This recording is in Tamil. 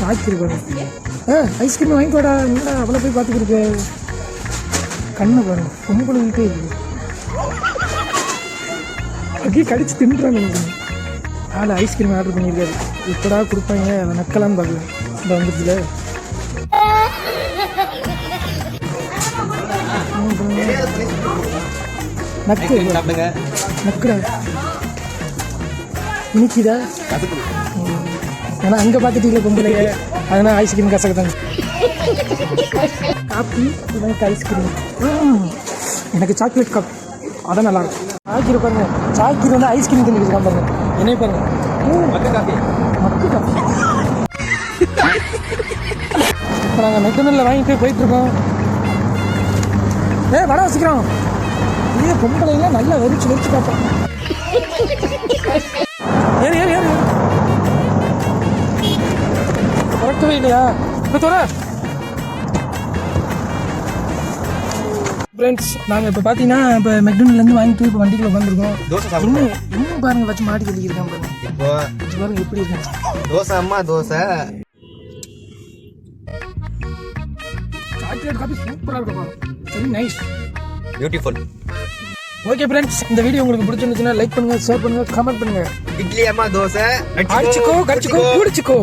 சாக்கிருக்கு. ஐஸ்கிரீம் வாங்கிக்கோடா. என்னடா அவ்வளோ போய் பார்த்துக்கிருக்கு. கண்ணை பாருங்க பொம்பளைகிட்டே இருக்குது. அங்கேயே கடிச்சு தின்றாங்க எனக்கு. ஆள் ஐஸ்கிரீம் ஆர்டர் பண்ணியிருக்காரு. இப்படா கொடுப்பாங்க அதை நக்கலான்னு பார்க்கல. இந்த வந்துருச்சுல நக்கு நக்குடா இனிக்குதா. ஏன்னா அங்கே பார்த்துட்டீங்களா பொம்பளைங்க, அதனால் ஐஸ்கிரீம் கசக்கத்தாங்க. காப்பி எனக்கு ஐஸ்கிரீம். எனக்கு சாக்லேட் கப் அதான் நல்லாயிருக்கும். சாய்க்கிற பாருங்க, சாய்க்கிற வந்து ஐஸ்கிரீம் தின்னுக்கிட்டு பாருங்க. என்னைய பாருங்க மக்கு காஃபி. இப்போ நாங்கள் மெக்டொனால்டில் வாங்கிட்டு போயிட்டுருக்கோம். வட வச்சுக்கிறோம். இதே பொம்பளைலாம் நல்லா வெறிச்சு பார்ப்போம். ஏறு ஏறு ஏறு திறக்கவே இல்லையா? இப்போ தோற ஃப்ரெண்ட்ஸ், நாங்கள் இப்போ பார்த்தீங்கன்னா இப்போ மெக்டொனால்ட்லேருந்து வாங்கிட்டு இப்போ வண்டிக்குள்ள உட்காந்துருக்கோம். இன்னும் பாருங்க வச்சு மாடி கழிக்கிறான் பாருங்க. இப்போ பாருங்க எப்படி இருக்கு தோசை. அம்மா தோசை சாக்லேட் காபி சூப்பராக இருக்கும். Very nice, beautiful. Okay friends, இந்த வீடியோ உங்களுக்கு பிடிச்சிருந்துச்சுன்னா லைக் பண்ணுங்க, ஷேர் பண்ணுங்க, கமெண்ட் பண்ணுங்க. இட்லி அம்மா தோசை அடிச்சுக்கோ கடிச்சுக்கோ குடிச்சுக்கோ.